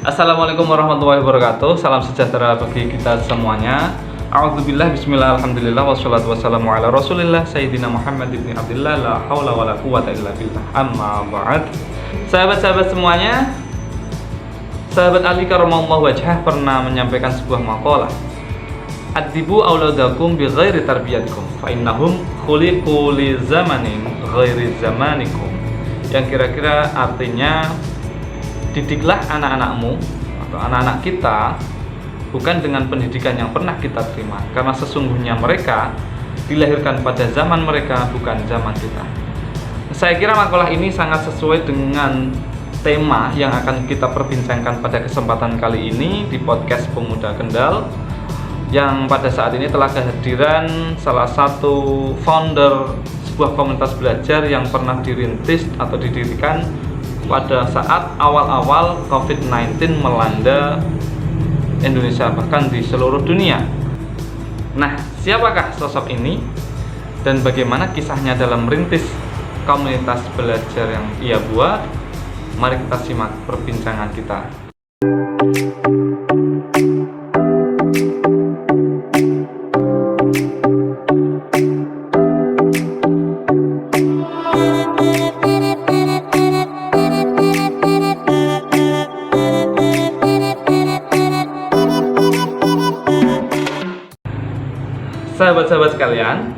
Assalamualaikum warahmatullahi wabarakatuh. Salam sejahtera bagi kita semuanya. A'udzubillah, bismillah, alhamdulillah, wassalatu wassalamu ala rasulillah Sayyidina Muhammad ibn Abdillah, la hawla wa la quwata illa billah, amma ba'd. Sahabat-sahabat semuanya, sahabat Ali karamallahu wajhah pernah menyampaikan sebuah maqalah, Adibu auladakum bi ghairi tarbiyatikum fa innahum khuliqu li zamanin ghairi zamanikum. Yang kira-kira artinya, didiklah anak-anakmu atau anak-anak kita bukan dengan pendidikan yang pernah kita terima, karena sesungguhnya mereka dilahirkan pada zaman mereka, bukan zaman kita. Saya kira makalah ini sangat sesuai dengan tema yang akan kita perbincangkan pada kesempatan kali ini di podcast Pemuda Kendal, yang pada saat ini telah kehadiran salah satu founder sebuah komunitas belajar yang pernah dirintis atau didirikan pada saat awal-awal COVID-19 melanda Indonesia, bahkan di seluruh dunia. Nah, siapakah sosok ini dan bagaimana kisahnya dalam merintis komunitas belajar yang ia buat? Mari kita simak perbincangan kita. Sahabat-sahabat sekalian,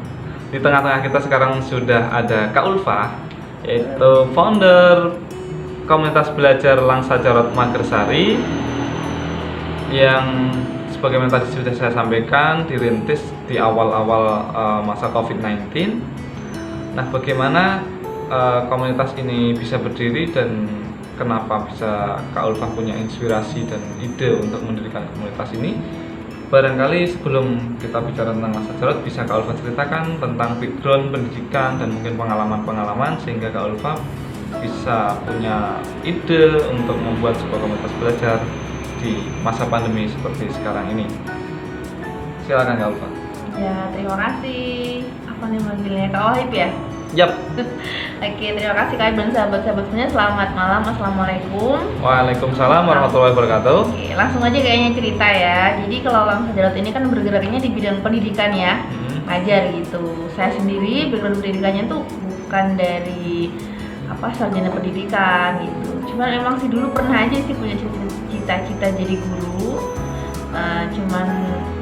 di tengah-tengah kita sekarang sudah ada Kak Ulfa, yaitu founder komunitas belajar Langsa Jarot Magersari, yang sebagaimana tadi sudah saya sampaikan dirintis di awal-awal masa COVID-19. Nah, bagaimana komunitas ini bisa berdiri dan kenapa bisa Kak Ulfa punya inspirasi dan ide untuk mendirikan komunitas ini? Barangkali sebelum kita bicara tentang Langsa Jarot, bisa Kak Ulfa ceritakan tentang background pendidikan dan mungkin pengalaman-pengalaman sehingga Kak Ulfa bisa punya ide untuk membuat sebuah komunitas belajar di masa pandemi seperti sekarang ini. Silakan Kak Ulfa. Ya, terima kasih. Apa nih manggilnya, Kak Wahid ya? Yap. Oke, terima kasih Kak dan sahabat-sahabat semuanya. Selamat malam, assalamualaikum. Waalaikumsalam warahmatullahi wabarakatuh. Oke, langsung aja kayaknya cerita ya. Jadi kalau Langsa Jarot ini kan bergeraknya di bidang pendidikan ya, ngajar gitu. Saya sendiri background pendidikannya tuh bukan dari sarjana pendidikan gitu. Cuman emang sih dulu pernah aja sih punya cita-cita jadi guru. Cuman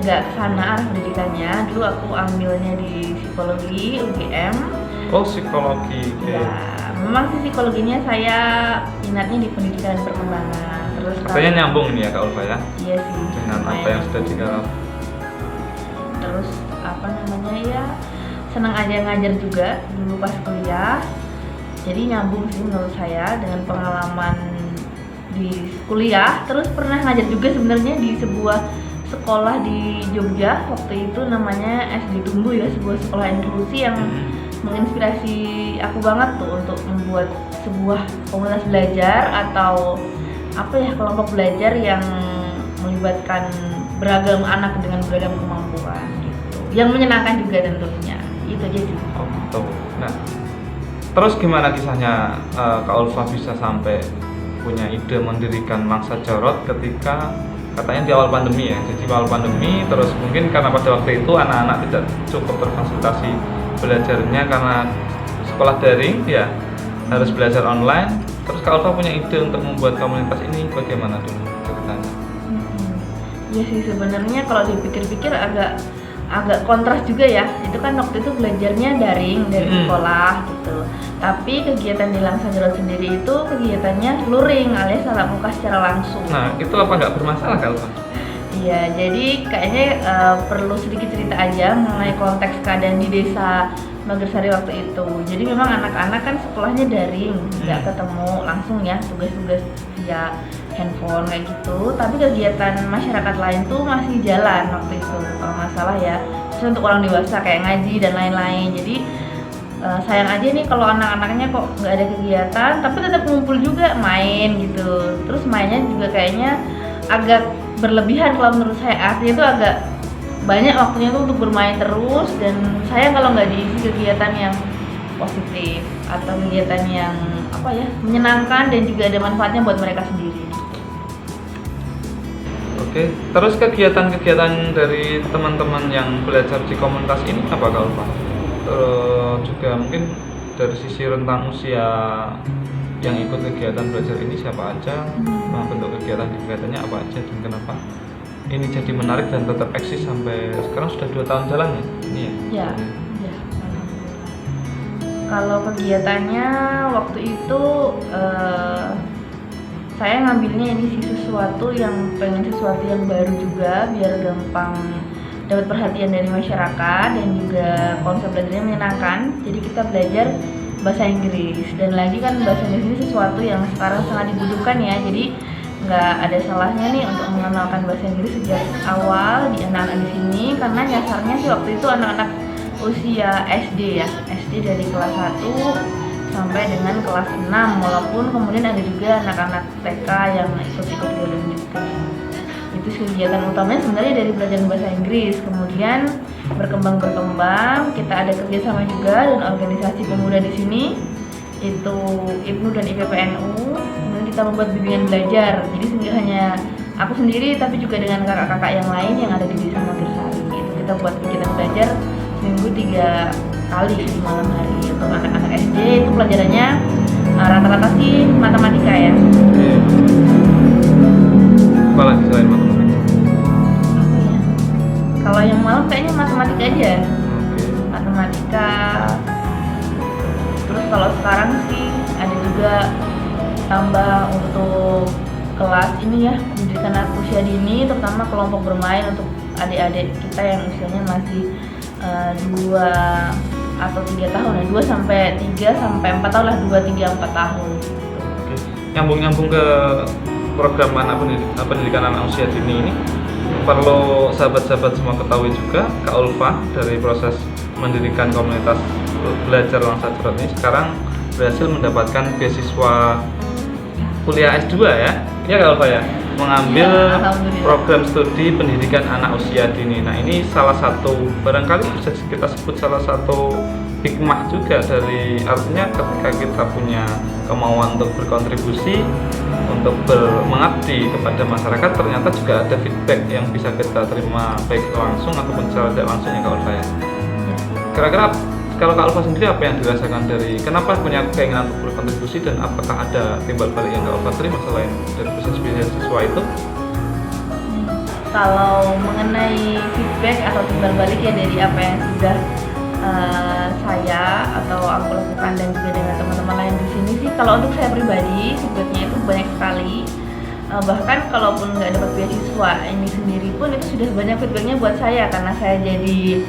nggak kesana arah pendidikannya. Dulu aku ambilnya di psikologi UGM. Oh, psikologi. Ya, memang sih psikologinya saya minatnya di pendidikan dan perkembangan. Terus katanya nyambung ini ya Kak Ulfa ya? Iya sih. Dengan apa yang sudah digarap. Terus senang aja ngajar juga dulu pas kuliah. Jadi nyambung sih menurut saya dengan pengalaman di kuliah. Terus pernah ngajar juga sebenarnya di sebuah sekolah di Jogja waktu itu, namanya SD Tumbuh ya, sebuah sekolah inklusi yang menginspirasi aku banget tuh untuk membuat sebuah komunitas belajar atau kelompok belajar yang melibatkan beragam anak dengan beragam kemampuan gitu, yang menyenangkan juga tentunya. Itu aja sih. Oh gitu. Nah, terus gimana kisahnya Kak Ulfa bisa sampai punya ide mendirikan Langsa Jarot ketika katanya di awal pandemi ya? Jadi awal pandemi, terus mungkin karena pada waktu itu anak-anak tidak cukup terfasilitasi belajarnya karena sekolah daring ya, harus belajar online. Terus Kak Ulfa punya ide untuk membuat komunitas ini, bagaimana dulu ceritanya? Iya sih, sebenarnya kalau dipikir-pikir agak kontras juga ya. Itu kan waktu itu belajarnya daring dari sekolah gitu. Tapi kegiatan di Langsa Jarot sendiri itu kegiatannya luring alias tatap muka secara langsung. Nah, itu apa nggak bermasalah Kak Ulfa? Iya, jadi kayaknya perlu sedikit cerita aja mengenai konteks keadaan di desa Magersari waktu itu. Jadi memang anak-anak kan sekolahnya daring, nggak ketemu langsung ya, tugas-tugas via handphone kayak gitu. Tapi kegiatan masyarakat lain tuh masih jalan waktu itu, kalau nggak salah ya. Terus untuk orang dewasa kayak ngaji dan lain-lain. Jadi sayang aja nih kalau anak-anaknya kok nggak ada kegiatan, tapi tetap ngumpul juga main gitu. Terus mainnya juga kayaknya agak berlebihan kalau menurut saya. Artinya itu agak banyak waktunya tuh untuk bermain terus, dan saya kalau nggak diisi kegiatan yang positif atau kegiatan yang menyenangkan dan juga ada manfaatnya buat mereka sendiri. Oke, terus kegiatan-kegiatan dari teman-teman yang belajar di komunitas ini apa Kak Ulfa? Juga mungkin dari sisi rentang usia yang ikut kegiatan belajar ini siapa aja, nah, bentuk kegiatannya apa aja, dan kenapa ini jadi menarik dan tetap eksis sampai sekarang sudah 2 tahun jalan ya? Ini ya? Ya, ya. Kalau kegiatannya waktu itu saya ngambilnya ini sih sesuatu yang baru juga biar gampang dapat perhatian dari masyarakat dan juga konsep belajarnya menyenangkan. Jadi kita belajar bahasa Inggris, dan lagi kan bahasa Inggris ini sesuatu yang sekarang sangat dibutuhkan ya. Jadi nggak ada salahnya nih untuk mengenalkan bahasa Inggris sejak awal di anak-anak di sini, karena nyasarnya sih waktu itu anak-anak usia SD ya, SD dari kelas 1 sampai dengan kelas 6, walaupun kemudian ada juga anak-anak TK yang ikut-ikut juga. Itu kegiatan utamanya sebenarnya dari belajar bahasa Inggris. Kemudian berkembang, kita ada kerjasama juga dan organisasi pemuda di sini, itu IPNU dan IPPNU. Kemudian kita membuat bimbingan belajar, jadi tidak hanya aku sendiri tapi juga dengan kakak-kakak yang lain yang ada di desa Magersari. Itu kita buat kegiatan belajar seminggu 3 kali di malam hari. Untuk anak-anak SD itu pelajarannya rata-rata sih matematika ya. Apalagi selain matematika? Kalau yang malam kayaknya matematika aja. Matematika. Terus kalau sekarang sih ada juga tambah untuk kelas ini ya, pendidikan anak usia dini, terutama kelompok bermain untuk adik-adik kita yang usianya masih 2 atau 3 tahun ya, 2 sampai 4 tahun lah, 2, 3, 4 tahun. Oke. Nyambung ke program anak pendidikan anak usia dini ini, perlu sahabat-sahabat semua ketahui juga Kak Ulfa dari proses mendirikan komunitas belajar Langsa Jarot ini sekarang berhasil mendapatkan beasiswa kuliah S2 ya. Iya Kak Ulfa ya, mengambil program studi pendidikan anak usia dini. Nah, ini salah satu, barangkali bisa kita sebut salah satu hikmah juga dari, artinya ketika kita punya kemauan untuk berkontribusi, untuk mengabdi kepada masyarakat, ternyata juga ada feedback yang bisa kita terima baik langsung ataupun secara tidak langsung ya Kak Ulfa ya. Kira-kira kalau Kak Ulfa sendiri apa yang dirasakan dari, kenapa punya keinginan untuk berkontribusi, dan apakah ada timbal balik yang Kak Ulfa terima selain dari proses beasiswa itu? Kalau mengenai feedback atau timbal balik ya dari apa yang sudah saya atau aku lakukan dan juga dengan teman-teman lain di sini sih, kalau untuk saya pribadi feedbacknya itu banyak sekali. Bahkan kalaupun nggak dapat beasiswa ini sendiri pun itu sudah banyak feedbacknya buat saya, karena saya jadi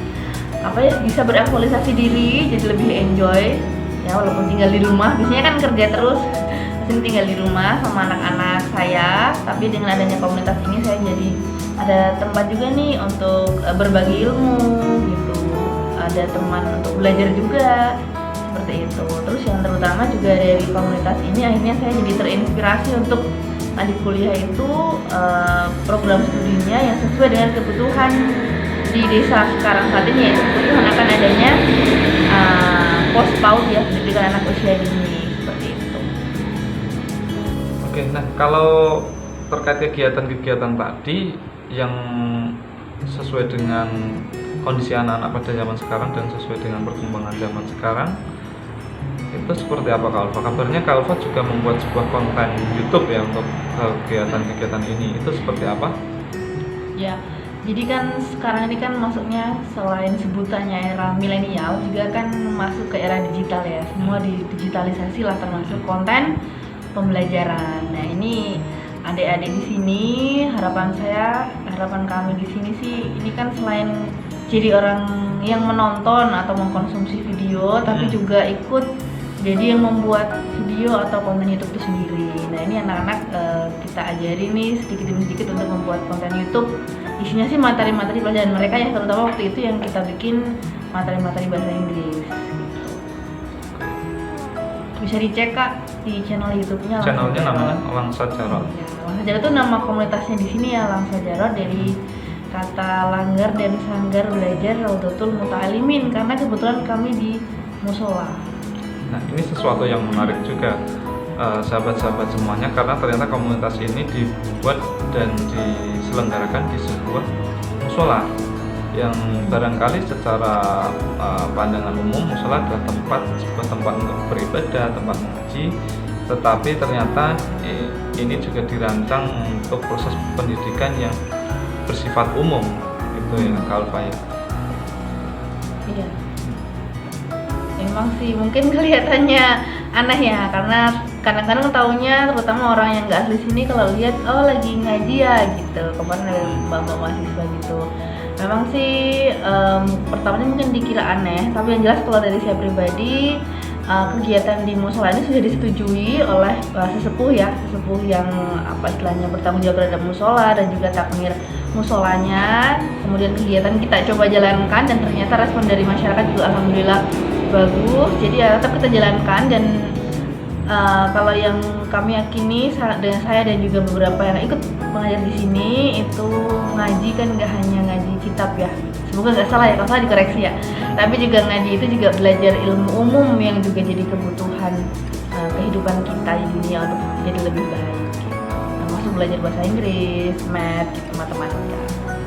bisa beraktualisasi diri, jadi lebih enjoy ya, walaupun tinggal di rumah. Biasanya kan kerja terus, sini tinggal di rumah sama anak-anak saya, tapi dengan adanya komunitas ini saya jadi ada tempat juga nih untuk berbagi ilmu gitu, ada teman untuk belajar juga seperti itu. Terus yang terutama juga dari komunitas ini akhirnya saya jadi terinspirasi untuk adik kuliah itu program studinya yang sesuai dengan kebutuhan di desa sekarang saat ini, kebutuhan akan adanya PAUD ya, pendidikan anak usia dini seperti itu. Oke, nah kalau terkait kegiatan-kegiatan tadi yang sesuai dengan kondisi anak-anak pada zaman sekarang dan sesuai dengan perkembangan zaman sekarang, itu seperti apa Kak Ulfa? Kabarnya Kak Ulfa juga membuat sebuah konten YouTube ya untuk kegiatan-kegiatan ini, itu seperti apa? Ya, jadi kan sekarang ini kan masuknya selain sebutannya era milenial juga kan masuk ke era digital ya, semua digitalisasi lah, termasuk konten pembelajaran. Nah, ini adik-adik di sini, harapan kami di sini sih, ini kan selain jadi orang yang menonton atau mengkonsumsi video, tapi juga ikut jadi yang membuat video atau konten YouTube itu sendiri. Nah, ini anak-anak kita ajari nih sedikit demi sedikit untuk membuat konten YouTube. Isinya sih materi-materi pelajaran mereka ya, terutama waktu itu yang kita bikin materi-materi bahasa Inggris. Bisa dicek Kak di channel YouTube-nya. Channelnya namanya Langsa Jarot. Ya, Langsa Jarot itu nama komunitasnya di sini ya, Langsa Jarot, dari kata langgar dan sanggar belajar Raudatul Muta'alimin, karena kebetulan kami di musola. Nah, ini sesuatu yang menarik juga. sahabat-sahabat semuanya, karena ternyata komunitas ini dibuat dan diselenggarakan di sebuah musola yang barangkali secara pandangan umum musola adalah sebuah tempat untuk beribadah, tempat mengaji, tetapi ternyata ini juga dirancang untuk proses pendidikan yang bersifat umum, itu ya Kak Ulfa ya. Iya. Emang sih mungkin kelihatannya aneh ya, karena kadang-kadang taunya terutama orang yang nggak asli sini kalau lihat oh lagi ngaji ya gitu, kemarin ada mbak-mbak mahasiswa gitu. Memang sih pertamanya mungkin dikira aneh, tapi yang jelas kalau dari saya pribadi kegiatan di musola ini sudah disetujui oleh sesepuh yang apa istilahnya bertanggung jawab terhadap musola dan juga takmir musolanya. Kemudian kegiatan kita coba jalankan dan ternyata respon dari masyarakat juga alhamdulillah bagus. Jadi ya tetap kita jalankan, dan kalau yang kami yakini dengan saya dan juga beberapa yang ikut mengajar di sini itu ngaji kan nggak hanya ngaji kitab ya. Semoga nggak salah ya, kalau salah dikoreksi ya. Tapi juga ngaji itu juga belajar ilmu umum yang juga jadi kebutuhan kehidupan kita di dunia untuk jadi lebih baik. Termasuk belajar bahasa Inggris, math, gitu, matematika.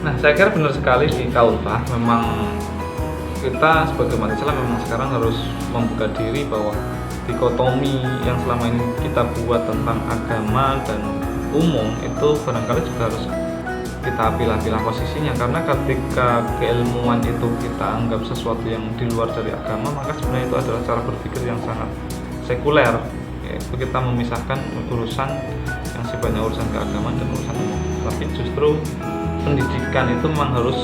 Nah, saya kira benar sekali di Kak Ulfa. Memang kita sebagai umat Islam memang sekarang harus membuka diri bahwa dikotomi yang selama ini kita buat tentang agama dan umum itu barangkali juga harus kita pilah-pilah posisinya, karena ketika keilmuan itu kita anggap sesuatu yang di luar dari agama, maka sebenarnya itu adalah cara berpikir yang sangat sekuler, yaitu kita memisahkan urusan yang sifatnya urusan keagamaan dan urusan umum. Tapi justru pendidikan itu memang harus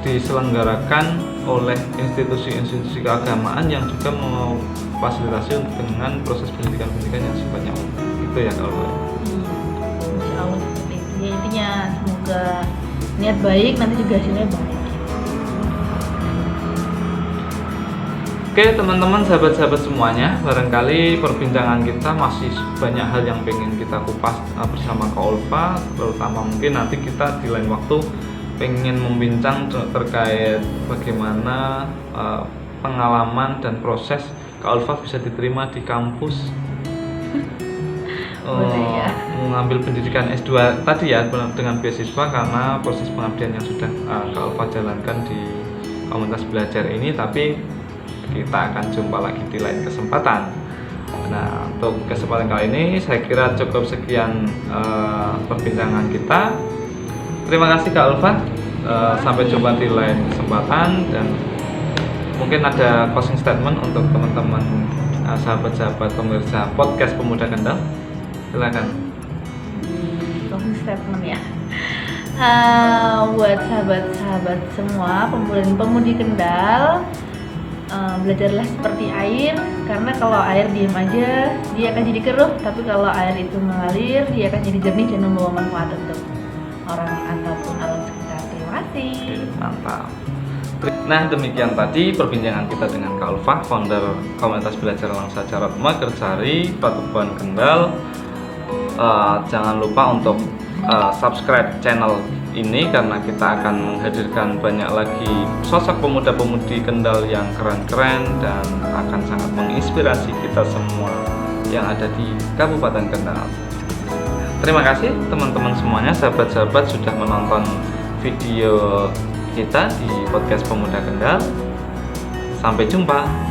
diselenggarakan oleh institusi-institusi keagamaan yang juga memfasilitasi dengan proses pendidikan yang sifatnya umum. Itu ya kalau Insya Allah seperti itu. Ya, intinya semoga niat baik nanti juga hasilnya baik. Oke teman-teman, sahabat-sahabat semuanya, barangkali perbincangan kita masih banyak hal yang pengen kita kupas bersama Kak Ulfa, terutama mungkin nanti kita di lain waktu pengen membincang terkait bagaimana pengalaman dan proses Kak Ulfa bisa diterima di kampus mengambil pendidikan S2 tadi ya dengan beasiswa, karena proses pengabdian yang sudah Kak Ulfa jalankan di komunitas belajar ini. Tapi kita akan jumpa lagi di lain kesempatan. Nah, untuk kesempatan kali ini saya kira cukup sekian perbincangan kita. Terima kasih Kak Ulfa. Sampai jumpa di lain kesempatan, dan mungkin ada closing statement untuk teman-teman sahabat-sahabat pemirsa podcast Pemuda Kendal. Silakan. Closing statement ya. Buat sahabat-sahabat semua pemuda dan pemudi Kendal, belajarlah seperti air, karena kalau air diam aja dia akan jadi keruh, tapi kalau air itu mengalir dia akan jadi jernih dan membawa manfaat untuk orang ataupun alam sekitar. Terima kasih. Mantap. Nah, demikian tadi perbincangan kita dengan Kak Ulfa, founder komunitas belajar Langsa Carot Magersari, Patubuhan Kendal. Jangan lupa untuk subscribe channel ini, karena kita akan menghadirkan banyak lagi sosok pemuda-pemudi Kendal yang keren-keren dan akan sangat menginspirasi kita semua yang ada di Kabupaten Kendal. Terima kasih teman-teman semuanya, sahabat-sahabat sudah menonton video kita di podcast Pemuda Kendal. Sampai jumpa.